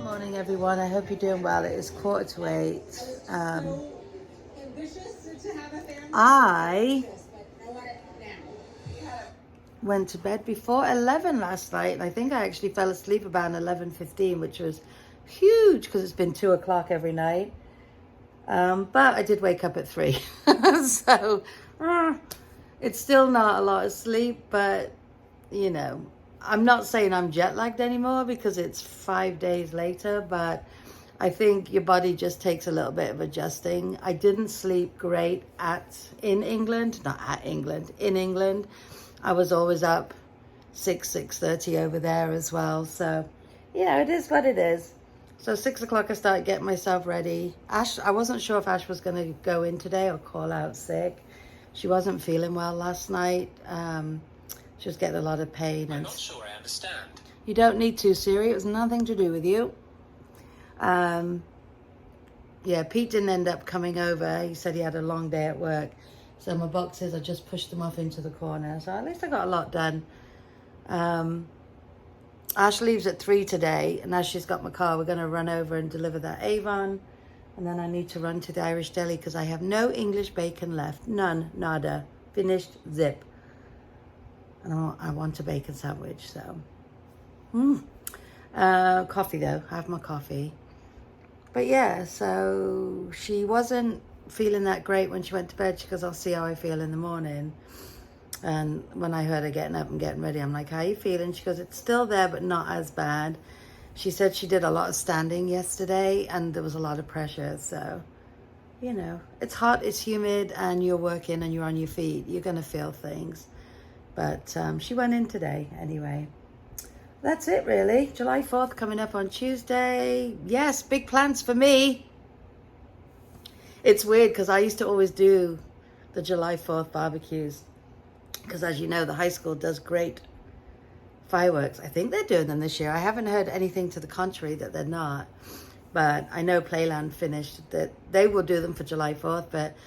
Morning everyone, I hope you're doing well. It is 7:45. I went to bed before 11 last night, and I think I actually fell asleep about 11:15, which was huge because it's been 2 o'clock every night. But I did wake up at 3. So it's still not a lot of sleep, but you know, I'm not saying I'm jet lagged anymore because it's 5 days later, but I think your body just takes a little bit of adjusting. I didn't sleep great in England. I was always up 6:30 over there as well. So, you know, it is what it is. So 6 o'clock I started getting myself ready. Ash, I wasn't sure if Ash was going to go in today or call out sick. She wasn't feeling well last night. She was getting a lot of pain. I'm not sure I understand. You don't need to, Siri. It was nothing to do with you. Yeah, Pete didn't end up coming over. He said he had a long day at work. So my boxes, I just pushed them off into the corner. So at least I got a lot done. Ash leaves at 3 today. And as she's got my car, we're going to run over and deliver that Avon. And then I need to run to the Irish deli because I have no English bacon left. None. Nada. Finished. Zip. And I want a bacon sandwich, so. Coffee though, I have my coffee. But yeah, so she wasn't feeling that great when she went to bed. She goes, I'll see how I feel in the morning. And when I heard her getting up and getting ready, I'm like, how are you feeling? She goes, it's still there, but not as bad. She said she did a lot of standing yesterday and there was a lot of pressure. So, you know, it's hot, it's humid, and you're working and you're on your feet. You're going to feel things. But she went in today anyway. That's it really. July 4th coming up on Tuesday. Yes, big plans for me. It's weird because I used to always do the July 4th barbecues. Because as you know, the high school does great fireworks. I think they're doing them this year. I haven't heard anything to the contrary that they're not. But I know Playland finished that they will do them for July 4th. But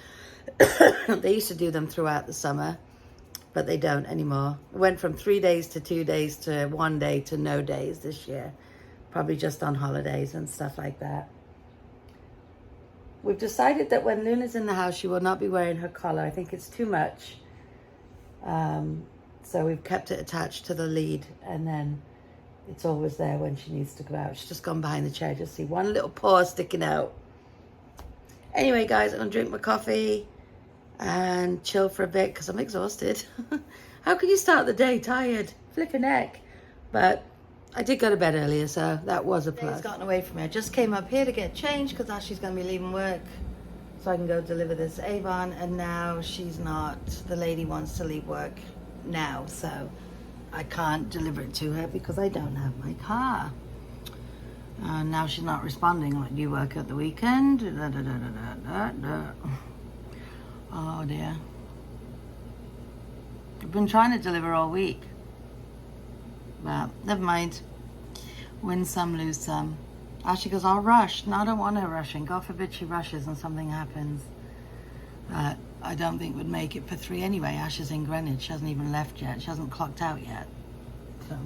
they used to do them throughout the summer. But they don't anymore. It went from 3 days to 2 days to 1 day to no days this year. Probably just on holidays and stuff like that. We've decided that when Luna's in the house, she will not be wearing her collar. I think it's too much. So we've kept it attached to the lead. And then it's always there when she needs to go out. She's just gone behind the chair. Just see one little paw sticking out. Anyway, guys, I'm going to drink my coffee and chill for a bit because I'm exhausted. How can you start the day tired? Flipping heck. But I did go to bed earlier, so that was a plus. It's gotten away from me. I just came up here to get changed because Ashley's going to be leaving work so I can go deliver this Avon, and now she's not. The lady wants to leave work now, so I can't deliver it to her because I don't have my car. Now she's not responding. Like, do you work at the weekend? Oh dear. I've been trying to deliver all week. But never mind. Win some, lose some. Ashley goes, I'll rush. No, I don't want her rushing. God forbid she rushes and something happens. I don't think we'd make it for 3 anyway. Ash is in Greenwich. She hasn't even left yet. She hasn't clocked out yet. So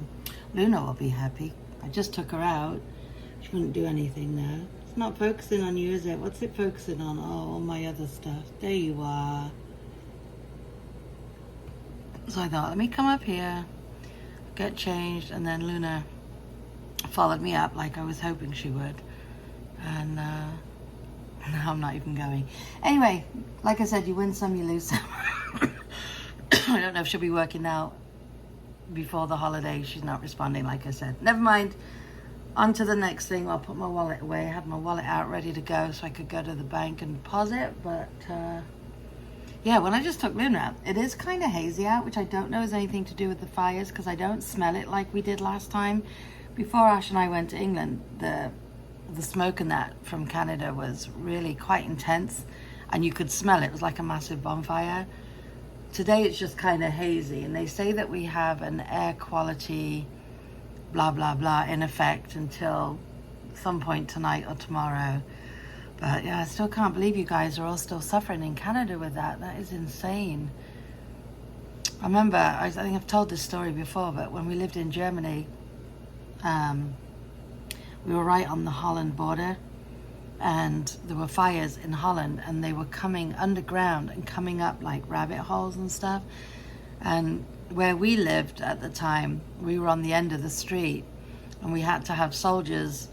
Luna will be happy. I just took her out. She wouldn't do anything now. It's not focusing on you, is it? What's it focusing on? Oh, all my other stuff. There you are. So I thought, let me come up here, get changed, and then Luna followed me up like I was hoping she would. And now I'm not even going. Anyway, like I said, you win some, you lose some. I don't know if she'll be working now before the holiday. She's not responding, like I said. Never mind. On to the next thing. I'll put my wallet away. I had my wallet out ready to go so I could go to the bank and deposit. But yeah, when I just took Luna out, it is kind of hazy out, which I don't know has anything to do with the fires because I don't smell it like we did last time. Before Ash and I went to England, the smoke and that from Canada was really quite intense and you could smell it. It was like a massive bonfire. Today it's just kind of hazy, and they say that we have an air quality blah blah blah in effect until some point tonight or tomorrow. But yeah, I still can't believe you guys are all still suffering in Canada with that. That is insane. I remember, I think I've told this story before, but when we lived in Germany, we were right on the Holland border, and there were fires in Holland, and they were coming underground and coming up like rabbit holes and stuff. And where we lived at the time, we were on the end of the street, and we had to have soldiers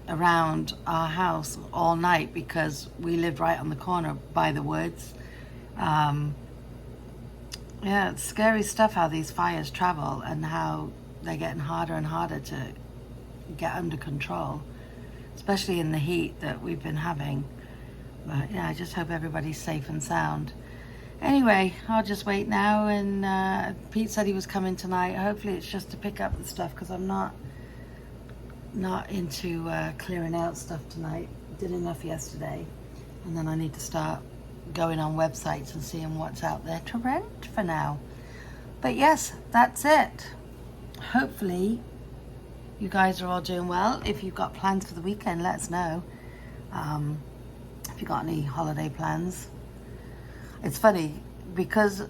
around our house all night because we lived right on the corner by the woods. Yeah, it's scary stuff how these fires travel and how they're getting harder and harder to get under control, especially in the heat that we've been having. But yeah, I just hope everybody's safe and sound. Anyway, I'll just wait now, and Pete said he was coming tonight. Hopefully it's just to pick up the stuff, because I'm not into clearing out stuff tonight. Did enough yesterday, and then I need to start going on websites and seeing what's out there to rent for now. But yes, that's it. Hopefully you guys are all doing well. If you've got plans for the weekend, let us know. If you got any holiday plans. It's funny because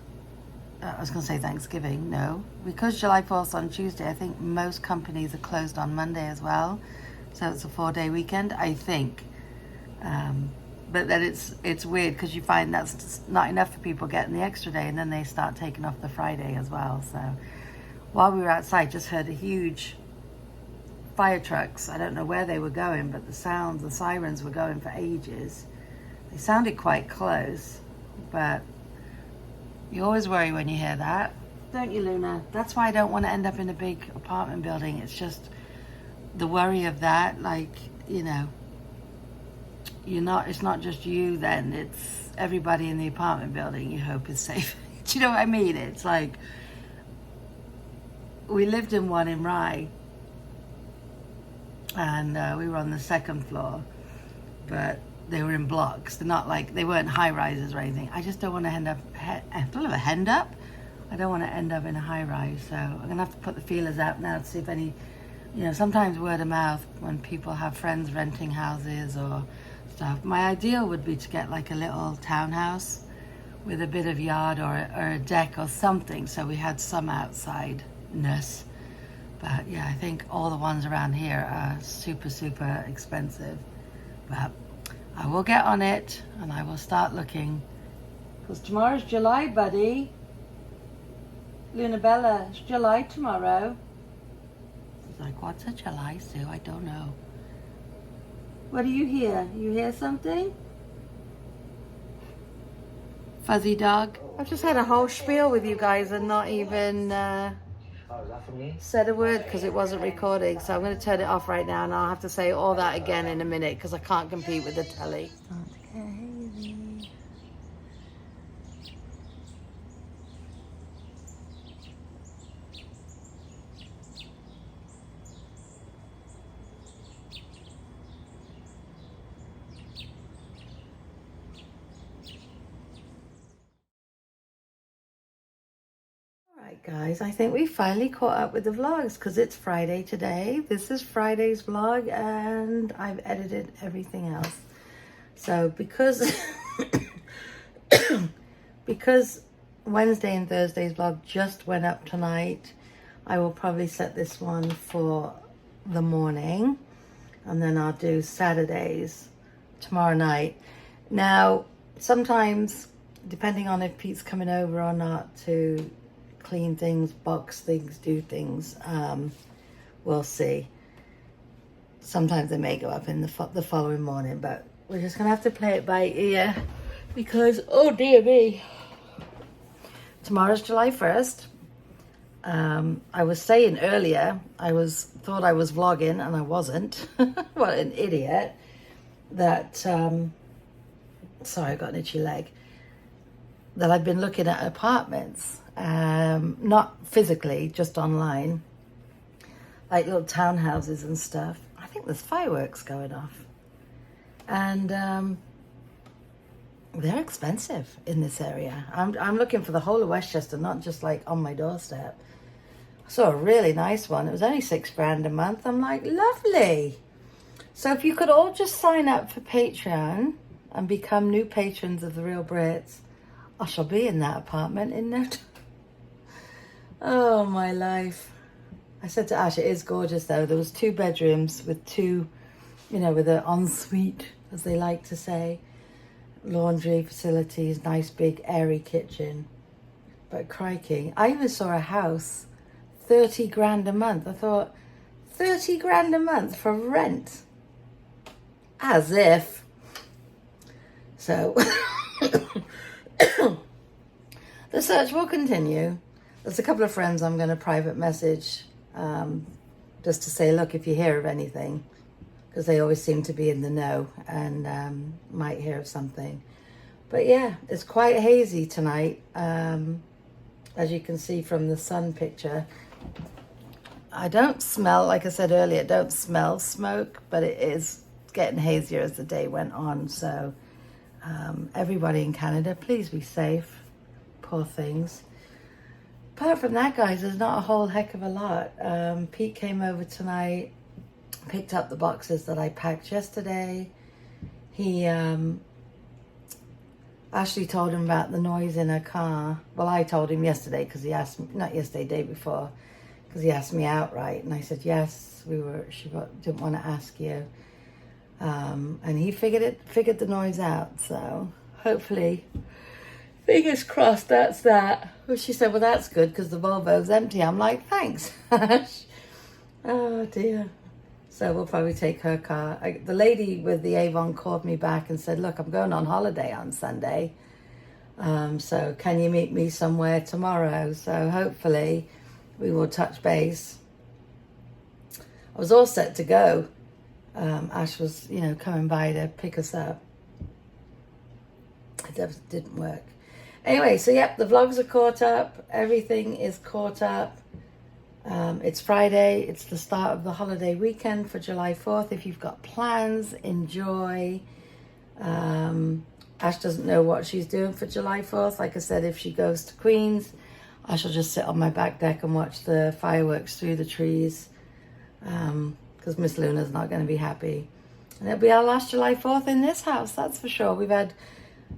I was going to say Thanksgiving. No, because July 4th on Tuesday, I think most companies are closed on Monday as well. So it's a 4-day weekend, I think. But then it's weird because you find that's just not enough for people getting the extra day, and then they start taking off the Friday as well. So while we were outside, just heard a huge fire trucks. I don't know where they were going, but the sirens were going for ages. They sounded quite close, but you always worry when you hear that, don't you, Luna? That's why I don't want to end up in a big apartment building. It's just the worry of that, like, you know, it's not just you then, it's everybody in the apartment building you hope is safe. Do you know what I mean? It's like, we lived in one in Rye, and we were on the 2nd floor, but they were in blocks. They weren't high rises or anything. I just don't want to I don't want to end up in a high rise. So I'm going to have to put the feelers out now to see if any, sometimes word of mouth when people have friends renting houses or stuff. My ideal would be to get like a little townhouse with a bit of yard or a deck or something, so we had some outsideness. But yeah, I think all the ones around here are super, super expensive. But I will get on it, and I will start looking. Because tomorrow's July, buddy. Luna Bella, it's July tomorrow. She's like, what's a July, Sue? I don't know. What do you hear? You hear something? Fuzzy dog. I've just had a whole spiel with you guys and not even said a word because it wasn't recording. So I'm going to turn it off right now, and I'll have to say all that again in a minute because I can't compete with the telly. Guys, I think we finally caught up with the vlogs because it's Friday today. This is Friday's vlog, and I've edited everything else. So because Wednesday and Thursday's vlog just went up tonight, I will probably set this one for the morning, and then I'll do Saturdays tomorrow night. Now, sometimes, depending on if Pete's coming over or not to clean things, box things, do things, we'll see. Sometimes they may go up in the following morning, but we're just gonna have to play it by ear because, oh dear me, tomorrow's July 1st. I was saying earlier, thought I was vlogging and I wasn't. What an idiot. That sorry, I got an itchy leg. That I've been looking at apartments. Not physically, just online, like little townhouses and stuff. I think there's fireworks going off, and they're expensive in this area. I'm looking for the whole of Westchester, not just like on my doorstep. I saw a really nice one. It was only $6,000 a month. I'm like, lovely. So if you could all just sign up for Patreon and become new patrons of The Real Brits, I shall be in that apartment in no time. Oh, my life. I said to Ash, it is gorgeous though. There was 2 bedrooms with 2, you know, with an ensuite, as they like to say. Laundry facilities, nice big airy kitchen. But crikey, I even saw a house, 30 grand a month. I thought, 30 grand a month for rent? As if. So, the search will continue. There's a couple of friends I'm going to private message just to say, look, if you hear of anything, because they always seem to be in the know and might hear of something. But yeah, it's quite hazy tonight. As you can see from the sun picture, I don't smell, like I said earlier, don't smell smoke, but it is getting hazier as the day went on. So everybody in Canada, please be safe. Poor things. Apart from that, guys, there's not a whole heck of a lot. Pete came over tonight, picked up the boxes that I packed yesterday. He Ashley told him about the noise in her car. Well, I told him yesterday because he asked me, not yesterday, day before, because he asked me outright, and I said yes. She didn't want to ask you, and he figured the noise out. So hopefully, fingers crossed, that's that. Well, she said, well, that's good because the Volvo's empty. I'm like, thanks. Oh dear. So we'll probably take her car. The lady with the Avon called me back and said, look, I'm going on holiday on Sunday. So can you meet me somewhere tomorrow? So hopefully we will touch base. I was all set to go. Ash was, you know, coming by to pick us up. It didn't work. Anyway, so yep, the vlogs are caught up. Everything is caught up. It's Friday. It's the start of the holiday weekend for July 4th. If you've got plans, enjoy. Ash doesn't know what she's doing for July 4th. Like I said, if she goes to Queens, I shall just sit on my back deck and watch the fireworks through the trees. Because Miss Luna's not going to be happy. And it'll be our last July 4th in this house, that's for sure. We've had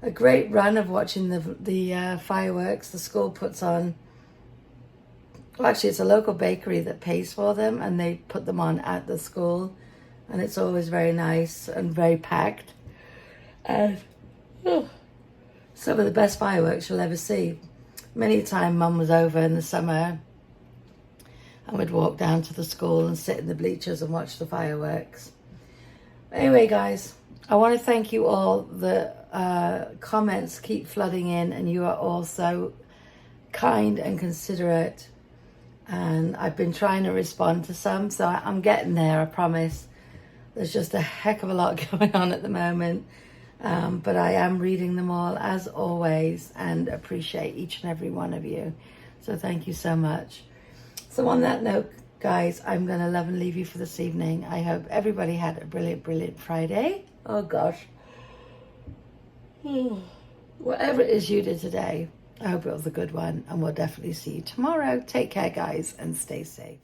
a great run of watching the fireworks the school puts on. Well, actually, it's a local bakery that pays for them, and they put them on at the school, and it's always very nice and very packed. And some of the best fireworks you'll ever see. Many a time, Mum was over in the summer, and we'd walk down to the school and sit in the bleachers and watch the fireworks. Anyway, guys, I want to thank you all. The comments keep flooding in, and you are all so kind and considerate. And I've been trying to respond to some, so I'm getting there, I promise. There's just a heck of a lot going on at the moment. But I am reading them all, as always, and appreciate each and every one of you. So thank you so much. So on that note, guys, I'm going to love and leave you for this evening. I hope everybody had a brilliant, brilliant Friday. Oh, gosh. Whatever it is you did today, I hope it was a good one, and we'll definitely see you tomorrow. Take care, guys, and stay safe.